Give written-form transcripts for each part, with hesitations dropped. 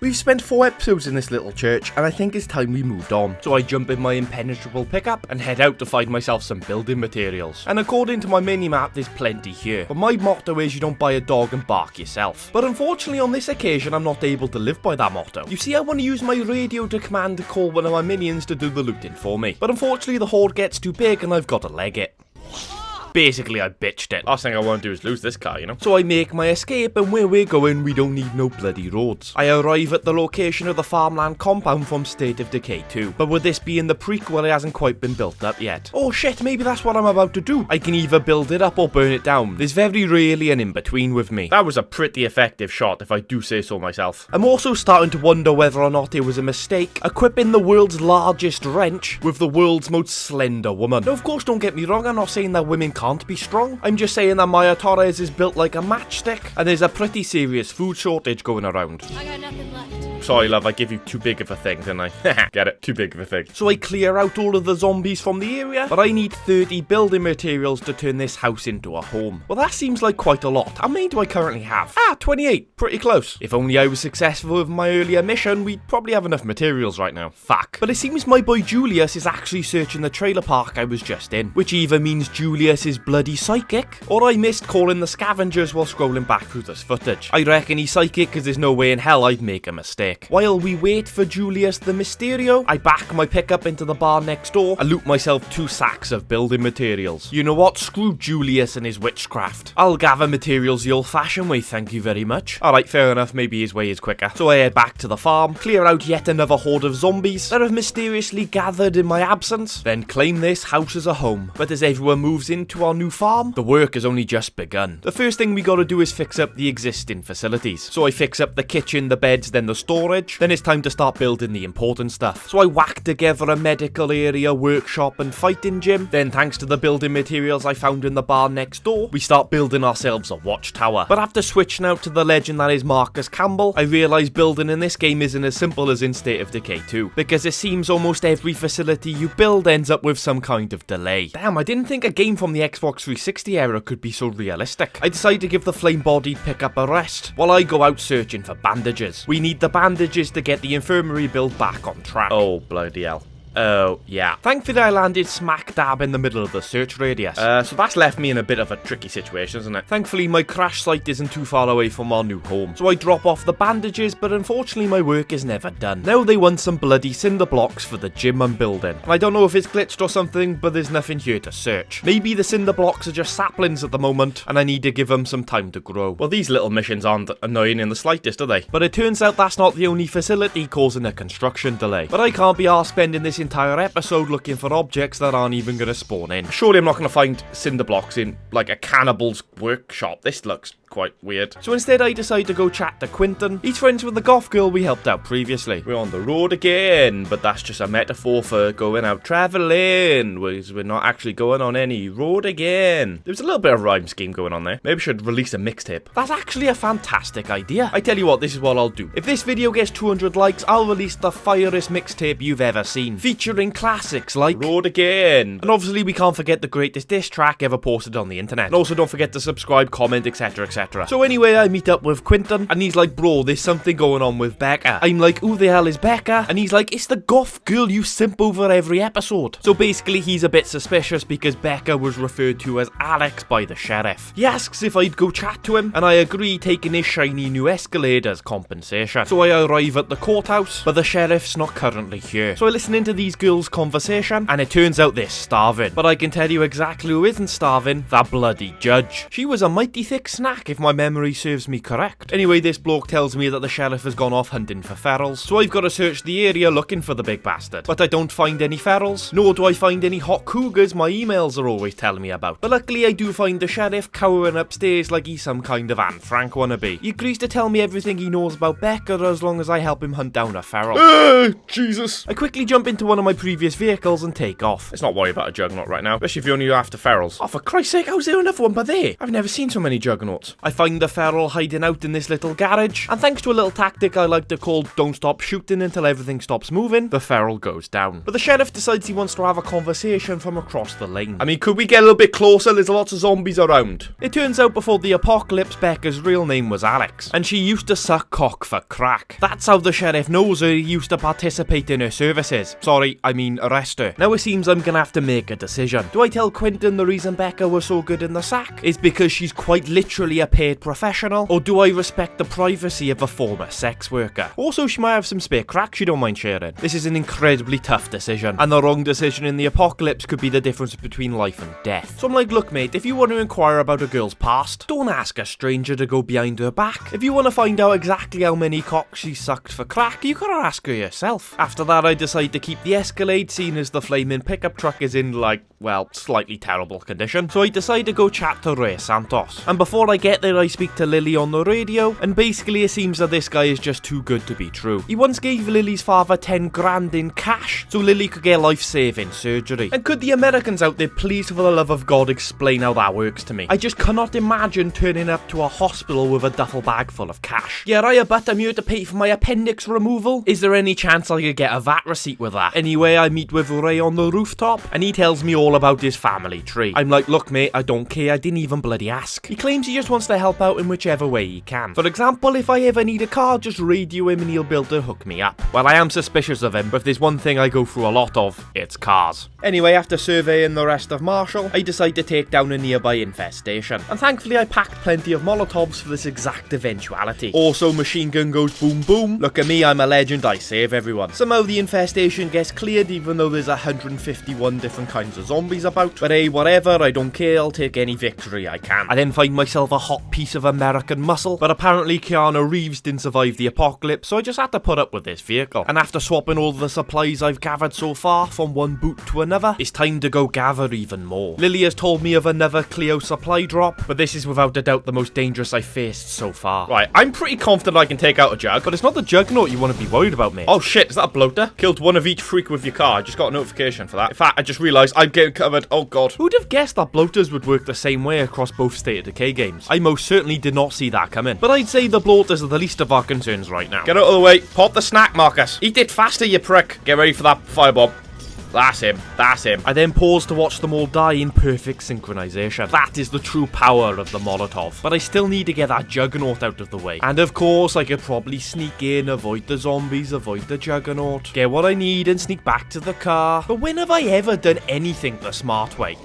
We've spent 4 episodes in this little church, and I think it's time we moved on. So I jump in my impenetrable pickup and head out to find myself some building materials. And according to my mini-map, there's plenty here. But my motto is you don't buy a dog and bark yourself. But unfortunately on this occasion, I'm not able to live by that motto. You see, I want to use my radio to command to call one of my minions to do the looting for me. But unfortunately the horde gets too big and I've got to leg it. Basically, I bitched it. Last thing I want to do is lose this car, you know? So I make my escape, and where we're going, we don't need no bloody roads. I arrive at the location of the farmland compound from State of Decay 2. But with this being the prequel, it hasn't quite been built up yet. Oh shit, maybe that's what I'm about to do. I can either build it up or burn it down. There's very rarely an in-between with me. That was a pretty effective shot, if I do say so myself. I'm also starting to wonder whether or not it was a mistake, equipping the world's largest wrench with the world's most slender woman. Now, of course, don't get me wrong, I'm not saying that women can't be strong. I'm just saying that Maya Torres is built like a matchstick, and there's a pretty serious food shortage going around. I got nothing left. Sorry, love, I give you too big of a thing, didn't I? Get it? Too big of a thing. So I clear out all of the zombies from the area, but I need 30 building materials to turn this house into a home. Well, that seems like quite a lot. How many do I currently have? 28. Pretty close. If only I was successful with my earlier mission, we'd probably have enough materials right now. Fuck. But it seems my boy Julius is actually searching the trailer park I was just in, which either means Julius is bloody psychic, or I missed calling the scavengers while scrolling back through this footage. I reckon he's psychic because there's no way in hell I'd make a mistake. While we wait for Julius the Mysterio, I back my pickup into the bar next door and loot myself 2 sacks of building materials. You know what? Screw Julius and his witchcraft. I'll gather materials the old-fashioned way, thank you very much. Alright, fair enough, maybe his way is quicker. So I head back to the farm, clear out yet another horde of zombies that have mysteriously gathered in my absence, then claim this house as a home. But as everyone moves into our new farm, the work has only just begun. The first thing we gotta do is fix up the existing facilities. So I fix up the kitchen, the beds, then the storage. Then it's time to start building the important stuff. So I whack together a medical area, workshop and fighting gym. Then thanks to the building materials I found in the bar next door, we start building ourselves a watchtower. But after switching out to the legend that is Marcus Campbell, I realise building in this game isn't as simple as in State of Decay 2. Because it seems almost every facility you build ends up with some kind of delay. Damn, I didn't think a game from the Xbox 360 era could be so realistic. I decide to give the flame-bodied pickup a rest, while I go out searching for bandages. We need the bandages to get the infirmary build back on track. Oh, bloody hell. Oh, yeah. Thankfully I landed smack dab in the middle of the search radius. So that's left me in a bit of a tricky situation, isn't it? Thankfully my crash site isn't too far away from our new home. So I drop off the bandages, but unfortunately my work is never done. Now they want some bloody cinder blocks for the gym I'm building. And I don't know if it's glitched or something, but there's nothing here to search. Maybe the cinder blocks are just saplings at the moment, and I need to give them some time to grow. Well, these little missions aren't annoying in the slightest, are they? But it turns out that's not the only facility causing a construction delay. But I can't be arsed spending this entire episode looking for objects that aren't even going to spawn in. Surely I'm not going to find cinder blocks in, like, a cannibal's workshop. This looks quite weird. So instead I decide to go chat to Quinton. He's friends with the goth girl we helped out previously. We're on the road again, but that's just a metaphor for going out travelling. We're not actually going on any road again. There's a little bit of rhyme scheme going on there. Maybe I should release a mixtape. That's actually a fantastic idea. I tell you what, this is what I'll do. If this video gets 200 likes, I'll release the fieriest mixtape you've ever seen, featuring classics like Road Again. And obviously we can't forget the greatest diss track ever posted on the internet. And also don't forget to subscribe, comment, etc, etc. So anyway, I meet up with Quinton, and he's like, bro, there's something going on with Becca. I'm like, who the hell is Becca? And he's like, it's the goth girl you simp over every episode. So basically, he's a bit suspicious because Becca was referred to as Alex by the sheriff. He asks if I'd go chat to him, and I agree, taking his shiny new Escalade as compensation. So I arrive at the courthouse, but the sheriff's not currently here. So I listen into these girls' conversation, and it turns out they're starving. But I can tell you exactly who isn't starving, that bloody judge. She was a mighty thick snack if my memory serves me correct. Anyway, this bloke tells me that the sheriff has gone off hunting for ferals, so I've got to search the area looking for the big bastard. But I don't find any ferals, nor do I find any hot cougars my emails are always telling me about. But luckily I do find the sheriff cowering upstairs like he's some kind of Anne Frank wannabe. He agrees to tell me everything he knows about Becca as long as I help him hunt down a feral. Jesus. I quickly jump into one of my previous vehicles and take off. Let's not worry about a juggernaut right now, especially if you're only after ferals. Oh, for Christ's sake, how's there another one by there? I've never seen so many juggernauts. I find the feral hiding out in this little garage, and thanks to a little tactic I like to call don't stop shooting until everything stops moving, the feral goes down. But the sheriff decides he wants to have a conversation from across the lane. I mean, could we get a little bit closer? There's lots of zombies around. It turns out before the apocalypse, Becca's real name was Alex, and she used to suck cock for crack. That's how the sheriff knows her. He used to participate in her services. Sorry, I mean arrest her. Now it seems I'm gonna have to make a decision. Do I tell Quentin the reason Becca was so good in the sack is because she's quite literally a paid professional, or do I respect the privacy of a former sex worker? Also, she might have some spare crack she don't mind sharing. This is an incredibly tough decision, and the wrong decision in the apocalypse could be the difference between life and death. So I'm like, look mate, if you want to inquire about a girl's past, don't ask a stranger to go behind her back. If you want to find out exactly how many cocks she sucked for crack, you gotta ask her yourself. After that, I decide to keep the Escalade, seeing as the flaming pickup truck is in, like, well, slightly terrible condition. So I decide to go chat to Ray Santos. And before I get there, I speak to Lily on the radio, and basically it seems that this guy is just too good to be true. He once gave Lily's father 10 grand in cash, so Lily could get life-saving surgery. And could the Americans out there please, for the love of God, explain how that works to me? I just cannot imagine turning up to a hospital with a duffel bag full of cash. Yeah, right, but I'm here to pay for my appendix removal. Is there any chance I could get a VAT receipt with that? Anyway, I meet with Ray on the rooftop, and he tells me all about his family tree. I'm like, look mate, I don't care, I didn't even bloody ask. He claims he just wants to help out in whichever way he can. For example, if I ever need a car, just radio him and he'll be able to hook me up. Well, I am suspicious of him, but if there's one thing I go through a lot of, it's cars. Anyway, after surveying the rest of Marshall, I decide to take down a nearby infestation. And thankfully I packed plenty of Molotovs for this exact eventuality. Also, machine gun goes boom boom. Look at me, I'm a legend, I save everyone. Somehow the infestation gets cleared even though there's 151 different kinds of zombies about. But hey, whatever, I don't care, I'll take any victory I can. I then find myself a hot piece of American muscle, but apparently Keanu Reeves didn't survive the apocalypse, so I just had to put up with this vehicle. And after swapping all the supplies I've gathered so far from one boot to another, it's time to go gather even more. Lily has told me of another Clio supply drop, but this is without a doubt the most dangerous I've faced so far. Right, I'm pretty confident I can take out a jug, but it's not the juggernaut you want to be worried about, mate. Oh shit, is that a bloater? Killed one of each freak with your car. I just got a notification for that. In fact, I just realised I'm getting covered. Oh god. Who'd have guessed that bloaters would work the same way across both State of Decay games? I most certainly did not see that coming. But I'd say the bloaters are the least of our concerns right now. Get out of the way. Pop the snack, Marcus. Eat it faster, you prick. Get ready for that firebomb. That's him. That's him. I then pause to watch them all die in perfect synchronization. That is the true power of the Molotov. But I still need to get that juggernaut out of the way. And of course, I could probably sneak in, avoid the zombies, avoid the juggernaut, get what I need and sneak back to the car. But when have I ever done anything the smart way?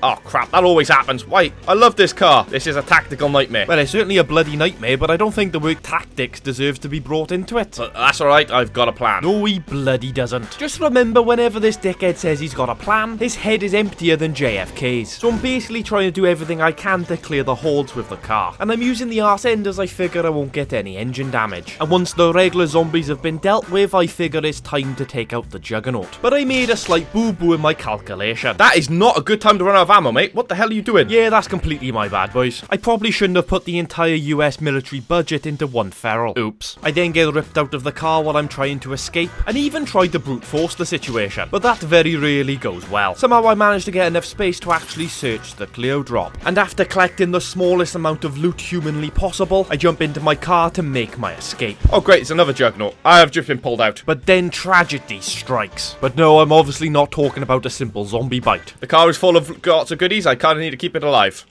Oh crap, that always happens. Wait, I love this car. This is a tactical nightmare. Well, it's certainly a bloody nightmare, but I don't think the word tactics deserves to be brought into it. But that's alright, I've got a plan. No, he bloody doesn't. Just remember, whenever this dickhead says he's got a plan, his head is emptier than JFK's. So I'm basically trying to do everything I can to clear the holds with the car. And I'm using the arse end as I figure I won't get any engine damage. And once the regular zombies have been dealt with, I figure it's time to take out the juggernaut. But I made a slight boo-boo in my calculation. That is not a good time to run out of ammo, mate. What the hell are you doing? Yeah, that's completely my bad, boys. I probably shouldn't have put the entire US military budget into one feral. Oops. I then get ripped out of the car while I'm trying to escape, and even tried to brute force the situation, but that very rarely goes well. Somehow I managed to get enough space to actually search the Clio drop, and after collecting the smallest amount of loot humanly possible, I jump into my car to make my escape. Oh great, it's another juggernaut. I have just been pulled out. But then tragedy strikes. But no, I'm obviously not talking about a simple zombie bite. The car is full of lots of goodies. I kind of need to keep it alive.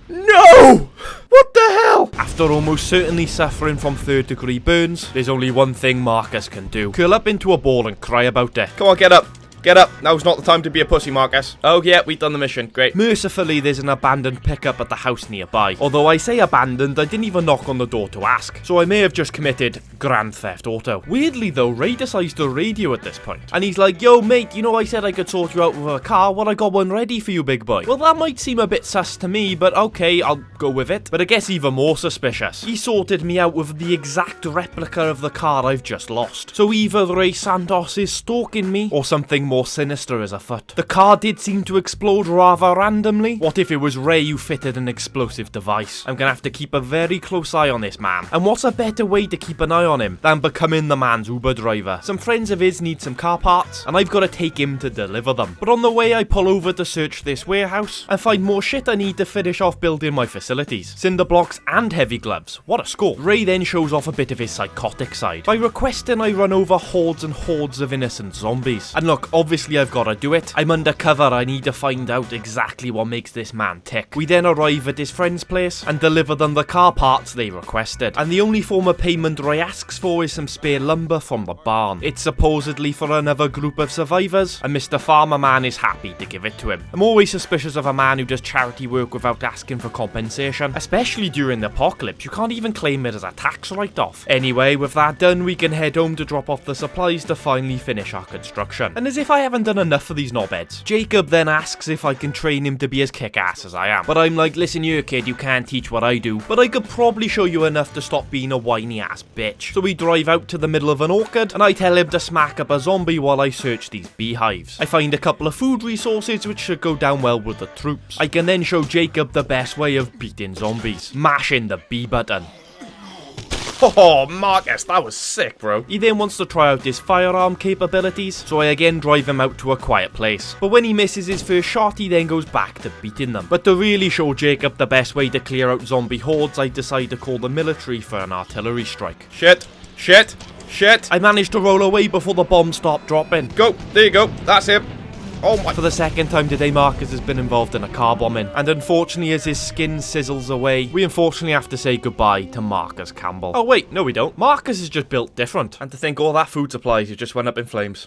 No! What the hell? After almost certainly suffering from third-degree burns, there's only one thing Marcus can do. Curl up into a ball and cry about it. Come on, get up. Get up. Now's not the time to be a pussy, Marcus. Oh yeah, we've done the mission. Great. Mercifully, there's an abandoned pickup at the house nearby. Although I say abandoned, I didn't even knock on the door to ask. So I may have just committed Grand Theft Auto. Weirdly though, Ray decides to radio at this point. And he's like, yo mate, you know I said I could sort you out with a car? Well, I got one ready for you, big boy. Well, that might seem a bit sus to me, but okay, I'll go with it. But it gets even more suspicious. He sorted me out with the exact replica of the car I've just lost. So either Ray Santos is stalking me, or something more sinister is afoot. The car did seem to explode rather randomly. What if it was Ray who fitted an explosive device? I'm gonna have to keep a very close eye on this man. And what's a better way to keep an eye on him than becoming the man's Uber driver? Some friends of his need some car parts, and I've got to take him to deliver them. But on the way, I pull over to search this warehouse and find more shit I need to finish off building my facilities. Cinder blocks and heavy gloves. What a score. Ray then shows off a bit of his psychotic side by requesting I run over hordes and hordes of innocent zombies. And look, obviously I've got to do it. I'm undercover, I need to find out exactly what makes this man tick. We then arrive at his friend's place and deliver them the car parts they requested. And the only form of payment Ray asks for is some spare lumber from the barn. It's supposedly for another group of survivors, and Mr. Farmer Man is happy to give it to him. I'm always suspicious of a man who does charity work without asking for compensation, especially during the apocalypse. You can't even claim it as a tax write-off. Anyway, with that done, we can head home to drop off the supplies to finally finish our construction. And as if I haven't done enough for these knobheads, Jacob then asks if I can train him to be as kick-ass as I am. But I'm like, listen here kid, you can't teach what I do, but I could probably show you enough to stop being a whiny ass bitch. So we drive out to the middle of an orchard, and I tell him to smack up a zombie while I search these beehives. I find a couple of food resources which should go down well with the troops. I can then show Jacob the best way of beating zombies. Mashing the B button. Oh, Marcus, that was sick, bro. He then wants to try out his firearm capabilities, so I again drive him out to a quiet place. But when he misses his first shot, he then goes back to beating them. But to really show Jacob the best way to clear out zombie hordes, I decide to call the military for an artillery strike. Shit. I managed to roll away before the bombs stopped dropping. Go, there you go, that's him. Oh my. For the second time today, Marcus has been involved in a car bombing, and unfortunately as his skin sizzles away, we unfortunately have to say goodbye to Marcus Campbell. Oh wait, no we don't. Marcus is just built different, and to think all that food supplies just went up in flames.